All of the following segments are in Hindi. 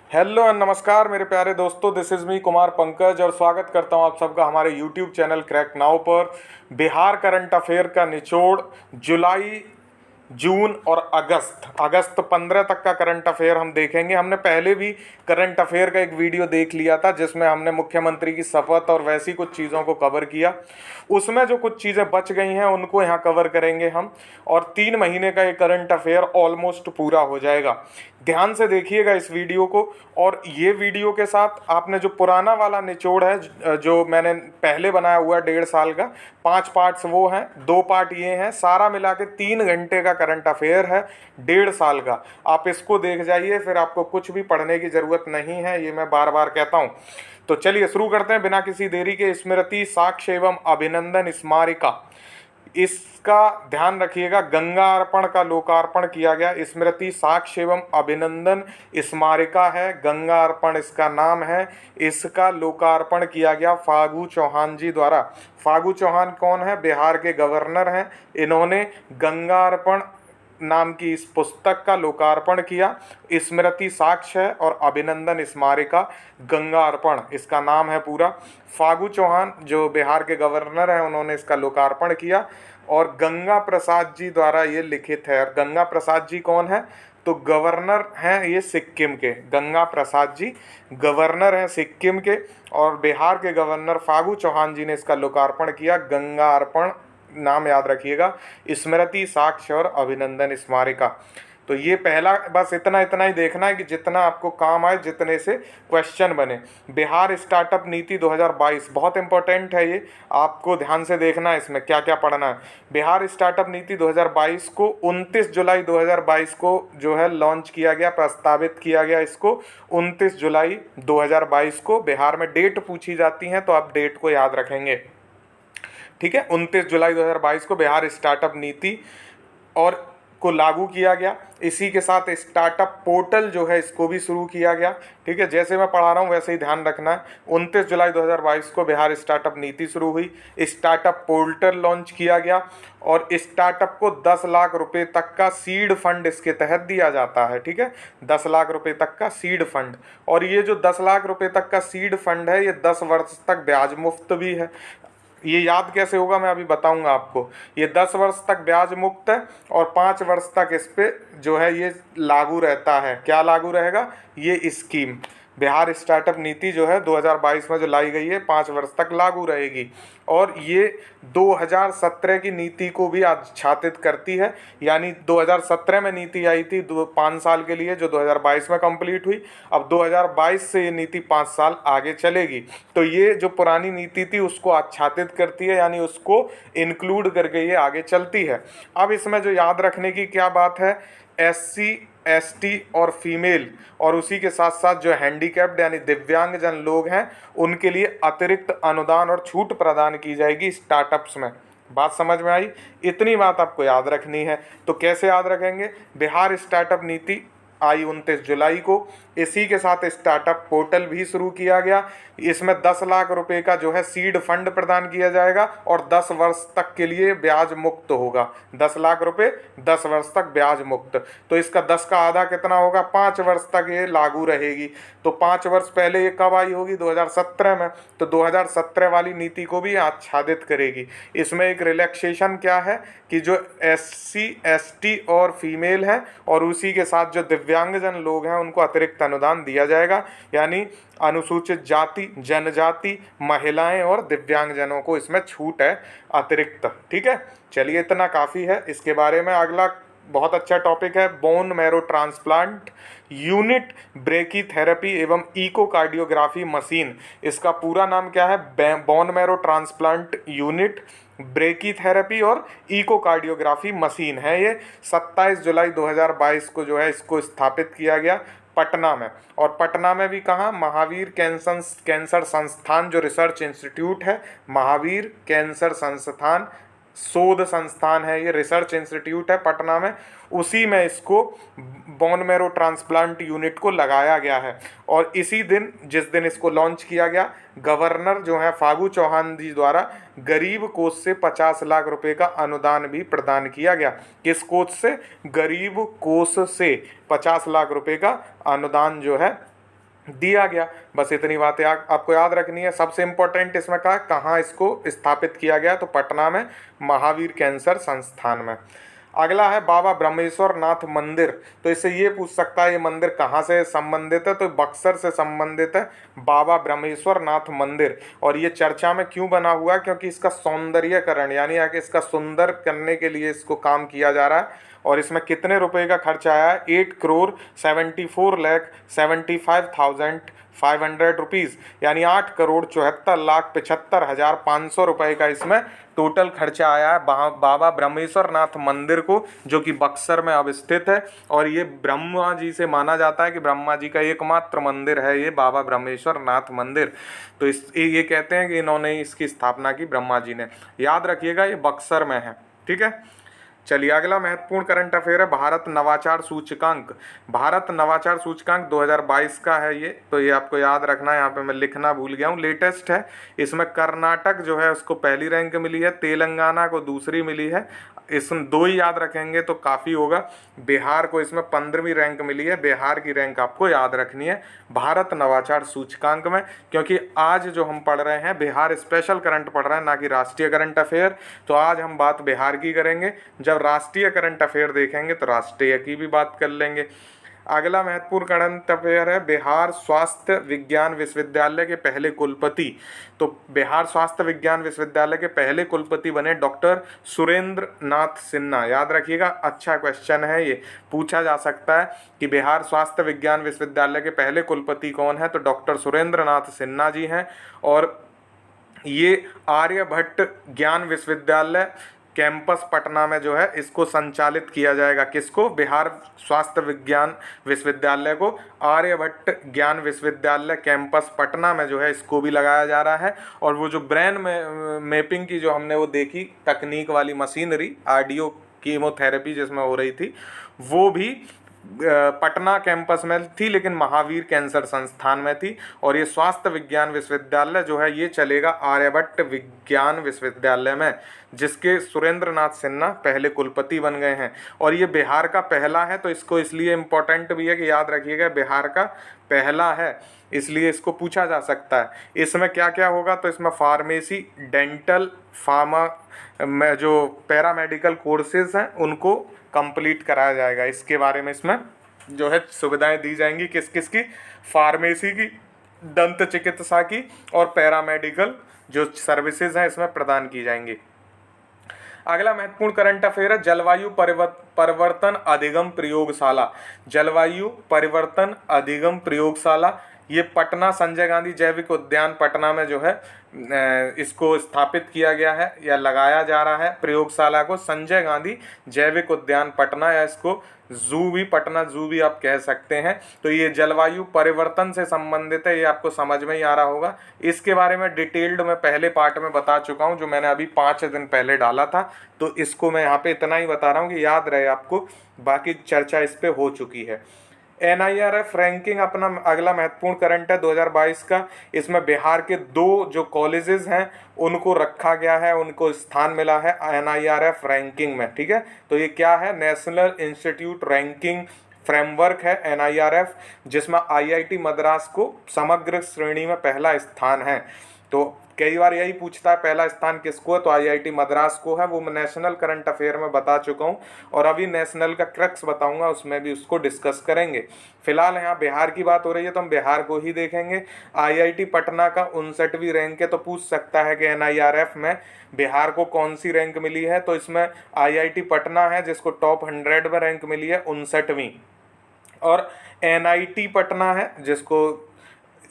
हेलो एंड नमस्कार मेरे प्यारे दोस्तों, this is me Kumar Pankaj और स्वागत करता हूं आप सबका हमारे यूट्यूब चैनल क्रैक नाउ पर। बिहार करंट अफेयर का निचोड़ जुलाई, जून और अगस्त अगस्त 15 तक का करंट अफेयर हम देखेंगे। हमने पहले भी करंट अफेयर का एक वीडियो देख लिया था जिसमें हमने मुख्यमंत्री की शपथ और वैसी कुछ चीज़ों को कवर किया। उसमें जो कुछ चीज़ें बच गई हैं उनको यहाँ कवर करेंगे हम, और 3 महीने का ये करंट अफेयर ऑलमोस्ट पूरा हो जाएगा। ध्यान से देखिएगा इस वीडियो को, और ये वीडियो के साथ आपने जो पुराना वाला निचोड़ है जो मैंने पहले बनाया हुआ है 1.5 साल का, 5 पार्ट्स वो हैं, 2 पार्ट ये हैं, सारा मिला के 3 घंटे का करंट अफेयर है 1.5 साल का। आप इसको देख जाइए, फिर आपको कुछ भी पढ़ने की ज़रूरत नहीं है, ये मैं बार बार कहता हूँ। तो चलिए शुरू करते हैं बिना किसी देरी के। स्मृति साक्ष्य एवं अभिनंदन स्मारिका, इसका ध्यान रखिएगा, गंगा अर्पण का लोकार्पण किया गया। स्मृति साक्ष्य एवं अभिनंदन स्मारिका है, गंगा अर्पण इसका नाम है। इसका लोकार्पण किया गया फागू चौहान जी द्वारा। फागू चौहान कौन है? बिहार के गवर्नर हैं। इन्होंने गंगा अर्पण नाम की इस पुस्तक का लोकार्पण किया। स्मृति साक्ष्य है और अभिनंदन स्मारिका, गंगा अर्पण इसका नाम है पूरा। फागू चौहान जो बिहार के गवर्नर हैं उन्होंने इसका लोकार्पण किया, और गंगा प्रसाद जी द्वारा ये लिखित है। और गंगा प्रसाद जी कौन है? तो गवर्नर हैं ये सिक्किम के। गंगा प्रसाद जी गवर्नर हैं सिक्किम के, और बिहार के गवर्नर फागू चौहान जी ने इसका लोकार्पण किया। गंगा अर्पण नाम याद रखिएगा, स्मृति साक्ष्य और अभिनंदन स्मारिका। तो ये पहला, बस इतना इतना ही देखना है कि जितना आपको काम आए, जितने से क्वेश्चन बने। बिहार स्टार्टअप नीति 2022 बहुत इंपॉर्टेंट है, ये आपको ध्यान से देखना है, इसमें क्या क्या पढ़ना है। बिहार स्टार्टअप नीति 2022 को 29 जुलाई 2022 को जो है लॉन्च किया गया, प्रस्तावित किया गया। इसको 29 जुलाई 2022 को बिहार में डेट पूछी जाती हैं तो आप डेट को याद रखेंगे, ठीक है। 29 जुलाई 2022 को बिहार स्टार्टअप नीति और को लागू किया गया। इसी के साथ स्टार्टअप पोर्टल जो है इसको भी शुरू किया गया, ठीक है। जैसे मैं पढ़ा रहा हूँ वैसे ही ध्यान रखना है। 29 जुलाई 2022 को बिहार स्टार्टअप नीति शुरू हुई, स्टार्टअप पोर्टल लॉन्च किया गया, और स्टार्टअप को 10 लाख रुपए तक का सीड फंड इसके तहत दिया जाता है, ठीक है। 10 लाख रुपए तक का सीड फंड, और ये जो 10 लाख रुपए तक का सीड फंड है ये 10 वर्ष तक ब्याज मुफ्त भी है। ये याद कैसे होगा मैं अभी बताऊंगा आपको। ये 10 वर्ष तक ब्याज मुक्त है और 5 वर्ष तक इस पे जो है ये लागू रहता है। क्या लागू रहेगा? ये स्कीम बिहार स्टार्टअप नीति जो है 2022 में जो लाई गई है 5 वर्ष तक लागू रहेगी, और ये 2017 की नीति को भी आच्छादित करती है। यानी 2017 में नीति आई थी 5 साल के लिए, जो 2022 में कंप्लीट हुई। अब 2022 से ये नीति 5 साल आगे चलेगी, तो ये जो पुरानी नीति थी उसको आच्छादित करती है, यानी उसको इंक्लूड करके ये आगे चलती है। अब इसमें जो याद रखने की क्या बात है, SC ST और फीमेल, और उसी के साथ साथ जो हैंडीकैप्ड यानी दिव्यांगजन लोग हैं उनके लिए अतिरिक्त अनुदान और छूट प्रदान की जाएगी स्टार्टअप्स में। बात समझ में आई? इतनी बात आपको याद रखनी है। तो कैसे याद रखेंगे? बिहार स्टार्टअप नीति आई 29 जुलाई को, इसी के साथ स्टार्टअप पोर्टल भी शुरू किया गया। इसमें 10 लाख रुपए का जो है सीड फंड प्रदान किया जाएगा और 10 वर्ष तक के लिए ब्याज मुक्त होगा। 10 लाख रुपए 10 वर्ष तक ब्याज मुक्त। तो इसका 10 का आधा कितना होगा? 5 वर्ष तक ये लागू रहेगी। तो 5 वर्ष पहले ये कब आई होगी? 2017 में। तो 2017 वाली नीति को भी आच्छादित करेगी। इसमें एक रिलैक्सेशन क्या है कि जो SC ST और फीमेल हैं और उसी के साथ जो दिव्यांगजन लोग हैं उनको अतिरिक्त अनुदान दिया जाएगा। यानी अनुसूचित जाति, जनजाति, महिलाएं और दिव्यांगजनों को इसमें छूट है अतिरिक्त, ठीक है। चलिए इतना काफ़ी है इसके बारे में। अगला बहुत अच्छा टॉपिक है bone marrow transplant unit brachytherapy एवं इकोकार्डियोग्राफी मशीन। इसका पूरा नाम क्या है? Bone marrow transplant unit brachytherapy और इकोकार्डियोग्राफी मशीन है। ये 27 जुलाई 2022 को जो है इसको स्थापित किया गया पटना में। और पटना में भी कहाँ? महावीर कैंसर संस्थान जो रिसर्च इंस्टीट्यूट है, महावीर कैंसर संस्थान शोध संस्थान है, ये रिसर्च इंस्टीट्यूट है पटना में, उसी में इसको बोन मैरो ट्रांसप्लांट यूनिट को लगाया गया है। और इसी दिन, जिस दिन इसको लॉन्च किया गया, गवर्नर जो है फागू चौहान जी द्वारा गरीब कोष से 50 लाख रुपए का अनुदान भी प्रदान किया गया। किस कोष से? गरीब कोष से 50 लाख रुपए का अनुदान जो है दिया गया। बस इतनी बातें आपको याद रखनी है। सबसे इम्पोर्टेंट इसमें कहा कहाँ इसको स्थापित किया गया, तो पटना में महावीर कैंसर संस्थान में। अगला है बाबा ब्रह्मेश्वर नाथ मंदिर। तो इससे ये पूछ सकता है ये मंदिर कहाँ से संबंधित है, तो बक्सर से संबंधित है बाबा ब्रह्मेश्वर नाथ मंदिर। और ये चर्चा में क्यों बना हुआ है, क्योंकि इसका सौंदर्यकरण यानी आगे इसका सुंदर करने के लिए इसको काम किया जा रहा है। और इसमें कितने रुपए का खर्च आया है, 8,74,75,500 रुपीज़, यानी 8,74,75,500 रुपए का इसमें टोटल खर्चा आया है बाबा ब्रह्मेश्वर नाथ मंदिर को, जो कि बक्सर में अवस्थित है। और ये ब्रह्मा जी से माना जाता है कि ब्रह्मा जी का एकमात्र मंदिर है ये बाबा ब्रह्मेश्वर नाथ मंदिर। तो ये कहते हैं कि इन्होंने इसकी स्थापना की ब्रह्मा जी ने। याद रखिएगा ये बक्सर में है, ठीक है। चलिए अगला महत्वपूर्ण करंट अफेयर है भारत नवाचार सूचकांक। भारत नवाचार सूचकांक 2022 का है ये, तो ये आपको याद रखना है। यहाँ पे मैं लिखना भूल गया हूँ, लेटेस्ट है। इसमें कर्नाटक जो है उसको पहली रैंक मिली है, तेलंगाना को दूसरी मिली है। इसमें दो ही याद रखेंगे तो काफ़ी होगा। बिहार को इसमें 15वीं रैंक मिली है, बिहार की रैंक आपको याद रखनी है भारत नवाचार सूचकांक में। क्योंकि आज जो हम पढ़ रहे हैं बिहार स्पेशल करंट पढ़ रहे हैं, ना कि राष्ट्रीय करंट अफेयर। तो आज हम बात बिहार की करेंगे, जब राष्ट्रीय करंट अफेयर देखेंगे तो राष्ट्रीय की भी बात कर लेंगे। अगला महत्वपूर्ण करंट अफेयर है बिहार स्वास्थ्य विज्ञान विश्वविद्यालय के पहले कुलपति। तो बिहार स्वास्थ्य विज्ञान विश्वविद्यालय के पहले कुलपति बने डॉक्टर सुरेंद्र नाथ सिन्हा। याद रखिएगा, अच्छा क्वेश्चन है ये, पूछा जा सकता है कि बिहार स्वास्थ्य विज्ञान विश्वविद्यालय के पहले कुलपति कौन है, तो डॉक्टर सुरेंद्र नाथ सिन्हा जी हैं। और ये आर्यभट्ट ज्ञान विश्वविद्यालय कैंपस पटना में जो है इसको संचालित किया जाएगा। किसको, बिहार स्वास्थ्य विज्ञान विश्वविद्यालय को आर्यभट्ट ज्ञान विश्वविद्यालय कैंपस पटना में जो है इसको भी लगाया जा रहा है। और वो जो ब्रेन में मैपिंग की जो हमने वो देखी तकनीक वाली मशीनरी, आर्डियो कीमोथेरेपी जिसमें हो रही थी, वो भी पटना कैंपस में थी, लेकिन महावीर कैंसर संस्थान में थी। और ये स्वास्थ्य विज्ञान विश्वविद्यालय जो है ये चलेगा आर्यभट्ट विज्ञान विश्वविद्यालय में, जिसके सुरेंद्र नाथ सिन्हा पहले कुलपति बन गए हैं। और ये बिहार का पहला है, तो इसको इसलिए इम्पोर्टेंट भी है कि याद रखिएगा बिहार का पहला है, इसलिए इसको पूछा जा सकता है। इसमें क्या क्या होगा, तो इसमें फार्मेसी, डेंटल, फार्मा में जो पैरामेडिकल कोर्सेज हैं उनको कंप्लीट कराया जाएगा। इसके बारे में इसमें जो है सुविधाएं दी जाएंगी, किस किस की, फार्मेसी की, दंत चिकित्सा की, और पैरामेडिकल जो सर्विसेज हैं इसमें प्रदान की जाएंगी। अगला महत्वपूर्ण करंट अफेयर है जलवायु परिवर्तन अधिगम प्रयोगशाला। जलवायु परिवर्तन अधिगम प्रयोगशाला ये पटना संजय गांधी जैविक उद्यान पटना में जो है इसको स्थापित किया गया है या लगाया जा रहा है प्रयोगशाला को, संजय गांधी जैविक उद्यान पटना, या इसको जू भी, पटना जू भी आप कह सकते हैं। तो ये जलवायु परिवर्तन से संबंधित है, ये आपको समझ में ही आ रहा होगा। इसके बारे में डिटेल्ड मैं पहले पार्ट में बता चुका हूँ, जो मैंने अभी 5 दिन पहले डाला था। तो इसको मैं यहाँ पे इतना ही बता रहा हूँ कि याद रहे आपको, बाकी चर्चा इस पे हो चुकी है। NIRF रैंकिंग अपना अगला महत्वपूर्ण करंट है 2022 का। इसमें बिहार के 2 जो कॉलेजेस हैं उनको रखा गया है, उनको स्थान मिला है NIRF रैंकिंग में, ठीक है। तो ये क्या है, नेशनल इंस्टीट्यूट रैंकिंग फ्रेमवर्क है NIRF, जिसमें IIT मद्रास को समग्र श्रेणी में पहला स्थान है। तो कई बार यही पूछता है पहला स्थान किसको है, तो IIT मद्रास को है। वो मैं नेशनल करंट अफेयर में बता चुका हूँ, और अभी नेशनल का क्रक्स बताऊंगा, उसमें भी उसको डिस्कस करेंगे। फिलहाल यहाँ बिहार की बात हो रही है तो हम बिहार को ही देखेंगे। IIT पटना का 59वीं रैंक है, तो पूछ सकता है कि NIRF में बिहार को कौन सी रैंक मिली है, तो इसमें IIT पटना है जिसको टॉप 100 में रैंक मिली है 59वीं, और NIT पटना है जिसको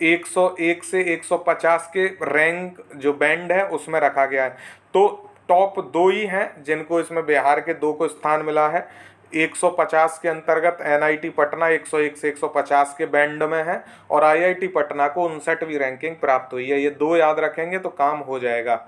101 से 150 के रैंक जो बैंड है उसमें रखा गया है। तो टॉप 2 ही हैं जिनको इसमें बिहार के 2 को स्थान मिला है। 150 के अंतर्गत NIT पटना 101 से 150 के बैंड में है, और IIT पटना को 59वीं रैंकिंग प्राप्त हुई है। ये 2 याद रखेंगे तो काम हो जाएगा।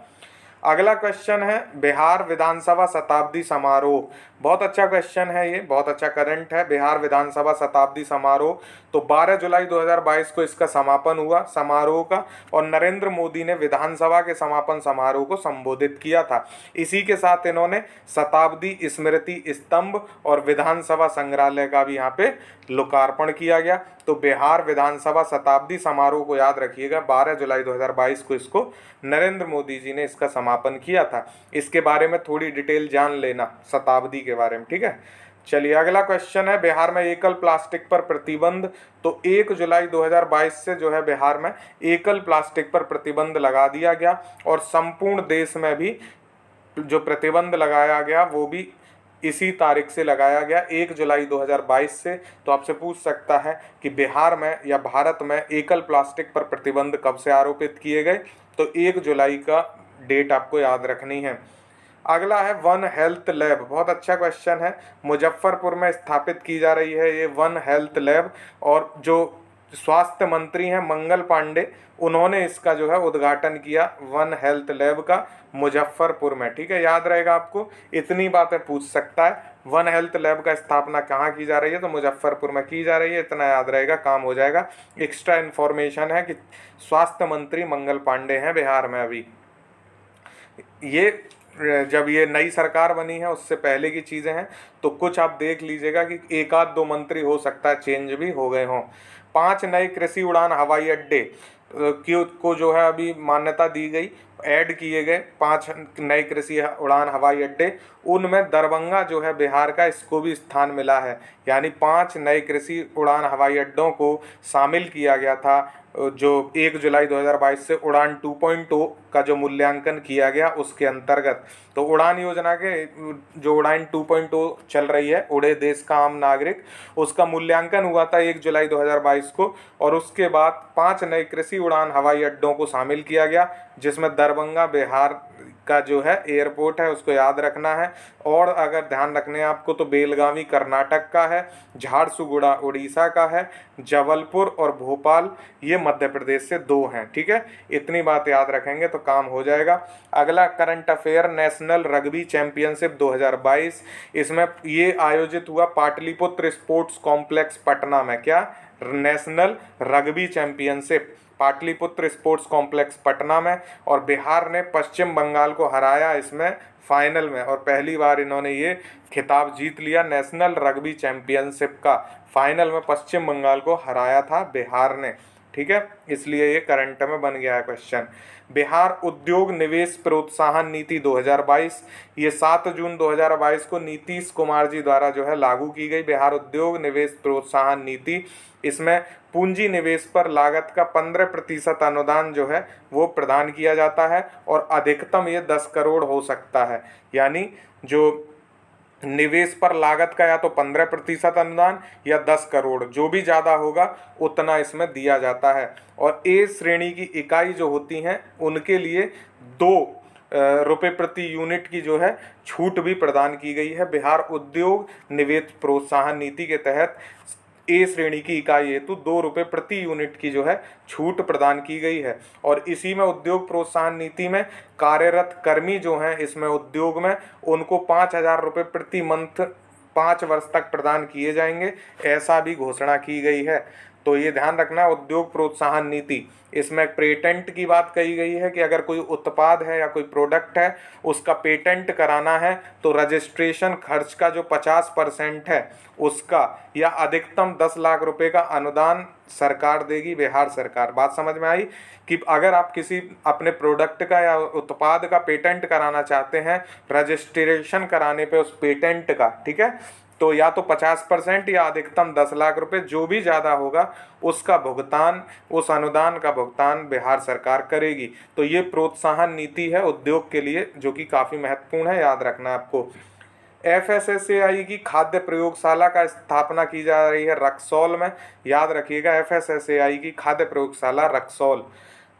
अगला क्वेश्चन है बिहार विधानसभा शताब्दी समारोह। बहुत अच्छा क्वेश्चन है ये, बहुत अच्छा करंट है। बिहार विधानसभा शताब्दी समारोह तो 12 जुलाई 2022 को इसका समापन हुआ समारोह का, और नरेंद्र मोदी ने विधानसभा के समापन समारोह को संबोधित किया था। इसी के साथ इन्होंने शताब्दी स्मृति स्तंभ और विधानसभा संग्रहालय का भी यहाँ पे लोकार्पण किया गया। तो बिहार विधानसभा शताब्दी समारोह को याद रखिएगा, 12 जुलाई 2022 को इसको नरेंद्र मोदी जी ने इसका समापन किया था। इसके बारे में थोड़ी डिटेल जान लेना शताब्दी के बारे में, ठीक है। चलिए अगला क्वेश्चन है बिहार में एकल प्लास्टिक पर प्रतिबंध। तो 1 जुलाई 2022 से जो है बिहार में एकल प्लास्टिक पर प्रतिबंध लगा दिया गया, और संपूर्ण देश में भी जो प्रतिबंध लगाया गया वो भी इसी तारीख से लगाया गया, 1 जुलाई 2022 से। तो आपसे पूछ सकता है कि बिहार में या भारत में एकल प्लास्टिक पर प्रतिबंध कब से आरोपित किए गए, तो 1 जुलाई का डेट आपको याद रखनी है। अगला है वन हेल्थ लैब। बहुत अच्छा क्वेश्चन है। मुजफ्फरपुर में स्थापित की जा रही है ये वन हेल्थ लैब, और जो स्वास्थ्य मंत्री हैं मंगल पांडे, उन्होंने इसका जो है उद्घाटन किया वन हेल्थ लैब का मुजफ्फरपुर में, ठीक है। याद रहेगा आपको, इतनी बातें पूछ सकता है। वन हेल्थ लैब का स्थापना कहाँ की जा रही है, तो मुजफ्फरपुर में की जा रही है, इतना याद रहेगा, काम हो जाएगा। एक्स्ट्रा इन्फॉर्मेशन है कि स्वास्थ्य मंत्री मंगल पांडे हैं बिहार में अभी। ये जब ये नई सरकार बनी है उससे पहले की चीज़ें हैं, तो कुछ आप देख लीजिएगा कि एक आध दो मंत्री हो सकता है चेंज भी हो गए हों। 5 नए कृषि उड़ान हवाई अड्डे को जो है अभी मान्यता दी गई, ऐड किए गए 5 नए कृषि उड़ान हवाई अड्डे। उनमें दरभंगा जो है बिहार का, इसको भी स्थान मिला है, यानी 5 नए कृषि उड़ान हवाई अड्डों को शामिल किया गया था जो 1 जुलाई 2022 से उड़ान 2.0 का जो मूल्यांकन किया गया उसके अंतर्गत। तो उड़ान योजना के जो उड़ान 2.0 चल रही है, उड़े देश का आम नागरिक, उसका मूल्यांकन हुआ था 1 जुलाई 2022 को, और उसके बाद 5 नए कृषि उड़ान हवाई अड्डों को शामिल किया गया, जिसमें दरभंगा बिहार का जो है एयरपोर्ट है उसको याद रखना है। और अगर ध्यान रखने आपको तो बेलगावी कर्नाटक का है, झारसुगुड़ा उड़ीसा का है, जबलपुर और भोपाल ये मध्य प्रदेश से 2 हैं, ठीक है। इतनी बात याद रखेंगे तो काम हो जाएगा। अगला current affair, national rugby championship 2022, इसमें ये आयोजित हुआ पाटलिपुत्र स्पोर्ट्स कॉम्प्लेक्स पटना में। क्या? National rugby championship Pataliputra sports complex Patna में, और बिहार ने पश्चिम बंगाल को हराया इसमें फाइनल में, और पहली बार इन्होंने ये खिताब जीत लिया नेशनल रग्बी चैंपियनशिप का। फाइनल में पश्चिम बंगाल को हराया था बिहार ने, ठीक है, इसलिए ये करंट में बन गया है क्वेश्चन। बिहार उद्योग निवेश प्रोत्साहन नीति 2022, ये 7 जून 2022 को नीतीश कुमार जी द्वारा जो है लागू की गई बिहार उद्योग निवेश प्रोत्साहन नीति। इसमें पूंजी निवेश पर लागत का 15% अनुदान जो है वो प्रदान किया जाता है, और अधिकतम ये 10 करोड़ हो सकता है। यानी जो निवेश पर लागत का या तो 15% अनुदान या 10 करोड़, जो भी ज़्यादा होगा उतना इसमें दिया जाता है। और ए श्रेणी की इकाई जो होती हैं उनके लिए 2 रुपये प्रति यूनिट की जो है छूट भी प्रदान की गई है बिहार उद्योग निवेश प्रोत्साहन नीति के तहत। ए श्रेणी की इकाई हेतु 2 रुपये प्रति यूनिट की जो है छूट प्रदान की गई है। और इसी में उद्योग प्रोत्साहन नीति में कार्यरत कर्मी जो हैं इसमें उद्योग में, उनको 5,000 रुपये प्रति मंथ 5 वर्ष तक प्रदान किए जाएंगे, ऐसा भी घोषणा की गई है। तो ये ध्यान रखना, उद्योग प्रोत्साहन नीति, इसमें पेटेंट की बात कही गई है कि अगर कोई उत्पाद है या कोई प्रोडक्ट है उसका पेटेंट कराना है तो रजिस्ट्रेशन खर्च का जो 50% है उसका या अधिकतम 10 लाख रुपए का अनुदान सरकार देगी, बिहार सरकार। बात समझ में आई कि अगर आप किसी अपने प्रोडक्ट का या उत्पाद का पेटेंट कराना चाहते हैं, रजिस्ट्रेशन कराने पे उस पेटेंट का, ठीक है, तो या तो 50% या अधिकतम 10 लाख रुपए, जो भी ज़्यादा होगा उसका भुगतान, उस अनुदान का भुगतान बिहार सरकार करेगी। तो ये प्रोत्साहन नीति है उद्योग के लिए, जो कि काफ़ी महत्वपूर्ण है, याद रखना आपको। FSSAI की खाद्य प्रयोगशाला का स्थापना की जा रही है रक्सौल में, याद रखिएगा FSSAI की खाद्य प्रयोगशाला रक्सौल।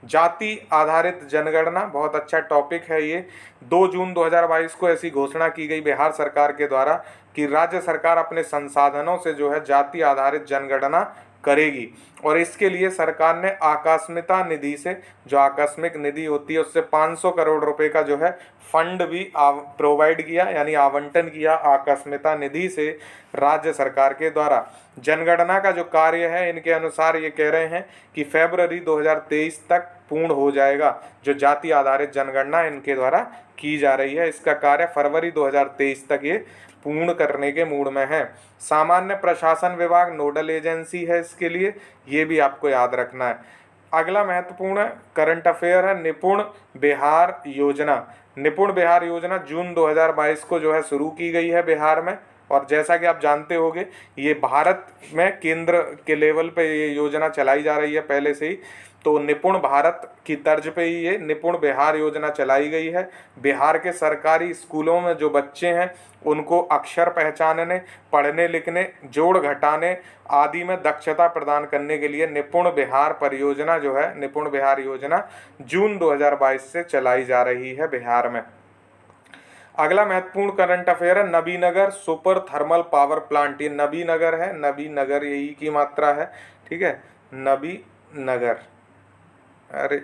जाति आधारित जनगणना, बहुत अच्छा टॉपिक है ये। 2 जून 2022 को ऐसी घोषणा की गई बिहार सरकार के द्वारा कि राज्य सरकार अपने संसाधनों से जो है जाति आधारित जनगणना करेगी। और इसके लिए सरकार ने आकस्मिकता निधि से, जो आकस्मिक निधि होती है, उससे 500 करोड़ रुपए का जो है फंड भी प्रोवाइड किया, यानी आवंटन किया आकस्मिकता निधि से राज्य सरकार के द्वारा। जनगणना का जो कार्य है, इनके अनुसार ये कह रहे हैं कि फरवरी 2023 तक पूर्ण हो जाएगा। जो जाति आधारित जनगणना इनके द्वारा की जा रही है, इसका कार्य फरवरी 2023 तक ये पूर्ण करने के मूड में है। सामान्य प्रशासन विभाग नोडल एजेंसी है इसके लिए, ये भी आपको याद रखना है। अगला महत्वपूर्ण करंट अफेयर है निपुण बिहार योजना। निपुण बिहार योजना जून 2022 को जो है शुरू की गई है बिहार में, और जैसा कि आप जानते होंगे ये भारत में केंद्र के लेवल पे ये योजना चलाई जा रही है पहले से ही। तो निपुण भारत की तर्ज पे ही ये निपुण बिहार योजना चलाई गई है। बिहार के सरकारी स्कूलों में जो बच्चे हैं उनको अक्षर पहचानने, पढ़ने लिखने, जोड़ घटाने आदि में दक्षता प्रदान करने के लिए निपुण बिहार परियोजना जो है, निपुण बिहार योजना जून 2022 से चलाई जा रही है बिहार में। अगला महत्वपूर्ण करंट अफेयर है Nabinagar super thermal power plant. ये नबीनगर है, नबीनगर यही की मात्रा है, ठीक है, नबीनगर। अरे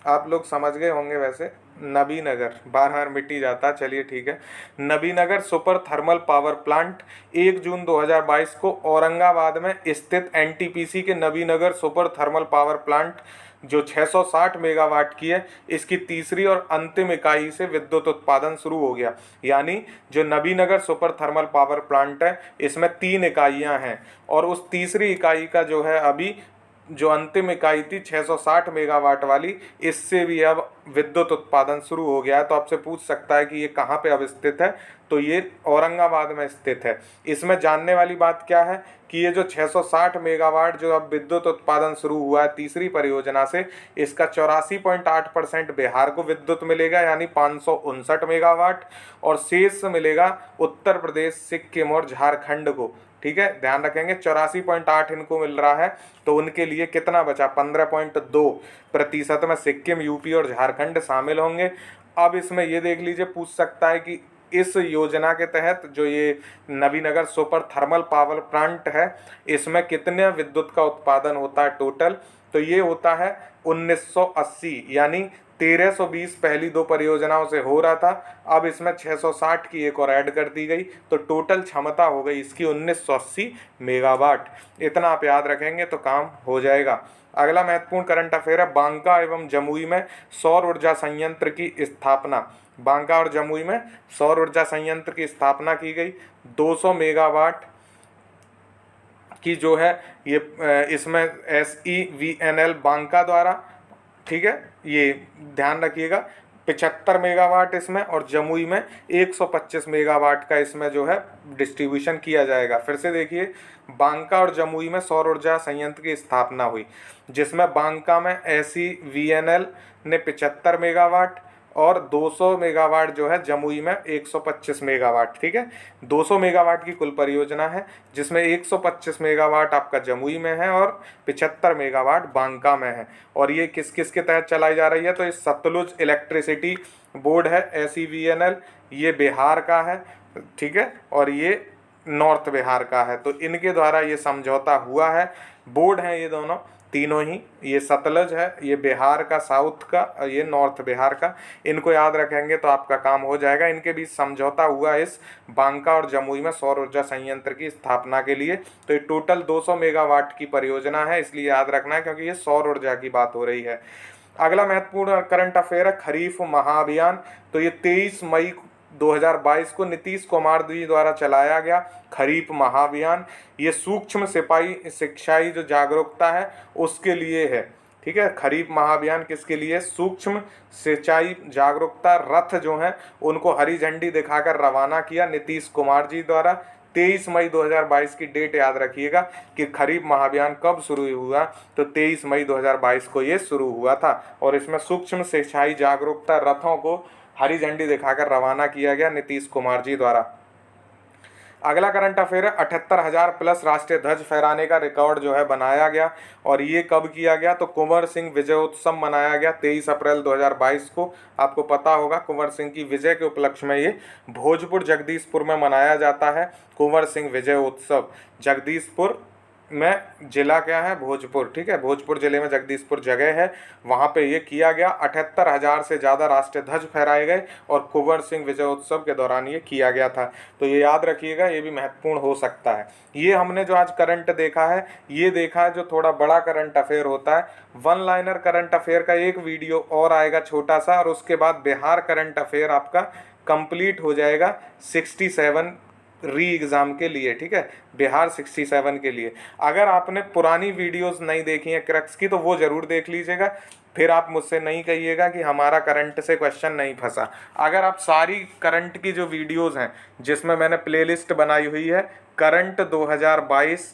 आप लोग समझ गए होंगे वैसे, नबीनगर बार बार मिट्टी जाता, चलिए ठीक है। Nabinagar super thermal power plant 1 जून 2022 को औरंगाबाद में स्थित एनटीपीसी के Nabinagar super thermal power plant जो 660 मेगावाट की है, इसकी तीसरी और अंतिम इकाई से विद्युत उत्पादन शुरू हो गया। यानी जो Nabinagar super thermal power plant है, इसमें 3 इकाइयां हैं, और उस तीसरी इकाई का जो है अभी जो अंतिम इकाई थी 660 मेगावाट वाली, इससे भी अब विद्युत उत्पादन शुरू हो गया है। तो आपसे पूछ सकता है कि ये कहाँ पे अब स्थित है, तो ये औरंगाबाद में स्थित है। इसमें जानने वाली बात क्या है कि ये जो 660 मेगावाट जो अब विद्युत उत्पादन शुरू हुआ है तीसरी परियोजना से, इसका 84.8% बिहार को विद्युत मिलेगा, यानी 559 मेगावाट, और शेष मिलेगा उत्तर प्रदेश, सिक्किम और झारखंड को। ठीक है, ध्यान रखेंगे 84.8 इनको मिल रहा है, तो उनके लिए कितना बचा, 15.2% में सिक्किम, यूपी और झारखंड शामिल होंगे। अब इसमें ये देख लीजिए, पूछ सकता है कि इस योजना के तहत जो ये Nabinagar super thermal power plant है, इसमें कितने विद्युत का उत्पादन होता है टोटल, तो ये होता है 1980, यानी 1320 पहली 2 परियोजनाओं से हो रहा था, अब इसमें 660 की एक और ऐड कर दी गई, तो टोटल क्षमता हो गई इसकी 1980 मेगावाट। इतना आप याद रखेंगे तो काम हो जाएगा। अगला महत्वपूर्ण करंट अफेयर है बांका एवं जमुई में सौर ऊर्जा संयंत्र की स्थापना। बांका और जमुई में सौर ऊर्जा संयंत्र की स्थापना की गई। 200 मेगावाट की जो है ये इसमें SEVNL बांका द्वारा, ठीक है, ये ध्यान रखिएगा, 75 मेगावाट इसमें, और जमुई में 125 मेगावाट का इसमें जो है डिस्ट्रीब्यूशन किया जाएगा। फिर से देखिए, बांका और जमुई में सौर ऊर्जा संयंत्र की स्थापना हुई, जिसमें बांका में SEVNL ने 75 मेगावाट और 200 मेगावाट जो है जमुई में 125 मेगावाट, ठीक है। 200 मेगावाट की कुल परियोजना है, जिसमें 125 मेगावाट आपका जमुई में है और 75 मेगावाट बांका में है। और ये किस किस के तहत चलाई जा रही है, तो ये सतलुज इलेक्ट्रिसिटी बोर्ड है SEVNL, ये बिहार का है, ठीक है, और ये नॉर्थ बिहार का है। तो इनके द्वारा ये समझौता हुआ है। बोर्ड हैं ये दोनों तीनों ही, ये सतलज है, ये बिहार का साउथ का, और ये नॉर्थ बिहार का। इनको याद रखेंगे तो आपका काम हो जाएगा। इनके बीच समझौता हुआ इस बांका और जमुई में सौर ऊर्जा संयंत्र की स्थापना के लिए। तो ये टोटल 200 मेगावाट की परियोजना है, इसलिए याद रखना है क्योंकि ये सौर ऊर्जा की बात हो रही है। अगला महत्वपूर्ण करंट अफेयर है खरीफ महाअभियान। तो ये 23 मई 2022 को नीतीश कुमार जी द्वारा चलाया गया खरीफ महाअभियान। ये सूक्ष्म सिपाही सिंचाई जो जागरूकता है उसके लिए है, ठीक है। खरीफ महाअभियान किसके लिए, सूक्ष्म सिंचाई जागरूकता रथ जो हैं उनको हरी झंडी दिखाकर रवाना किया नीतीश कुमार जी द्वारा। 23 मई 2022 की डेट याद रखिएगा कि खरीफ महाअभियान कब शुरू हुआ, तो 23 मई 2022 को ये शुरू हुआ था, और इसमें सूक्ष्म सिंचाई जागरूकता रथों को हरी झंडी दिखाकर रवाना किया गया नीतीश कुमार जी द्वारा। अगला करंट अफेयर है 78,000 प्लस राष्ट्रीय ध्वज फहराने का रिकॉर्ड जो है बनाया गया, और ये कब किया गया, तो कुंवर सिंह विजयोत्सव मनाया गया 23 अप्रैल 2022 को। आपको पता होगा कुंवर सिंह की विजय के उपलक्ष्य में ये भोजपुर जगदीशपुर में मनाया जाता है कुंवर सिंह विजयोत्सव। जगदीशपुर में जिला क्या है, भोजपुर, ठीक है, भोजपुर जिले में जगदीशपुर जगह है, वहाँ पे ये किया गया। 78,000 से ज़्यादा राष्ट्रीय ध्वज फहराए गए और कुंवर सिंह विजयोत्सव के दौरान ये किया गया था। तो ये याद रखिएगा, ये भी महत्वपूर्ण हो सकता है। ये हमने जो आज करंट देखा है, ये देखा है जो थोड़ा बड़ा करंट अफेयर होता है। वन लाइनर करंट अफेयर का एक वीडियो और आएगा छोटा सा, और उसके बाद बिहार करंट अफेयर आपका कंप्लीट हो जाएगा 67 री एग्ज़ाम के लिए, ठीक है, बिहार 67 के लिए। अगर आपने पुरानी वीडियोस नहीं देखी हैं क्रैक्स की, तो वो ज़रूर देख लीजिएगा, फिर आप मुझसे नहीं कहिएगा कि हमारा करंट से क्वेश्चन नहीं फंसा। अगर आप सारी करंट की जो वीडियोस हैं, जिसमें मैंने प्लेलिस्ट बनाई हुई है, करंट 2022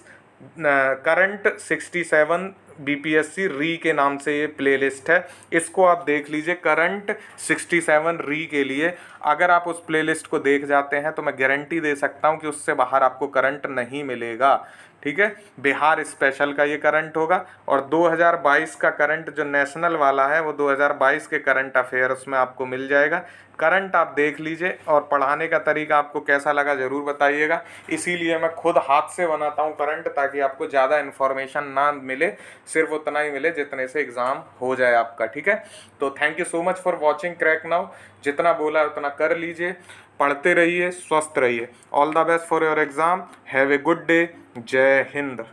करंट 67 बीपीएससी री के नाम से ये प्लेलिस्ट है, इसको आप देख लीजिए। करंट 67 री के लिए अगर आप उस प्लेलिस्ट को देख जाते हैं तो मैं गारंटी दे सकता हूँ कि उससे बाहर आपको करंट नहीं मिलेगा, ठीक है। बिहार स्पेशल का ये करंट होगा, और 2022 का करंट जो नेशनल वाला है वो 2022 के करंट अफेयर्स में आपको मिल जाएगा। करंट आप देख लीजिए, और पढ़ाने का तरीका आपको कैसा लगा ज़रूर बताइएगा। इसीलिए मैं खुद हाथ से बनाता हूँ करंट, ताकि आपको ज़्यादा इन्फॉर्मेशन ना मिले, सिर्फ उतना ही मिले जितने से एग्ज़ाम हो जाए आपका, ठीक है। तो thank you so much for watching crack now. जितना बोला है उतना कर लीजिए, पढ़ते रहिए, स्वस्थ रहिए। All the best for your exam. Have a good day. जय हिंद।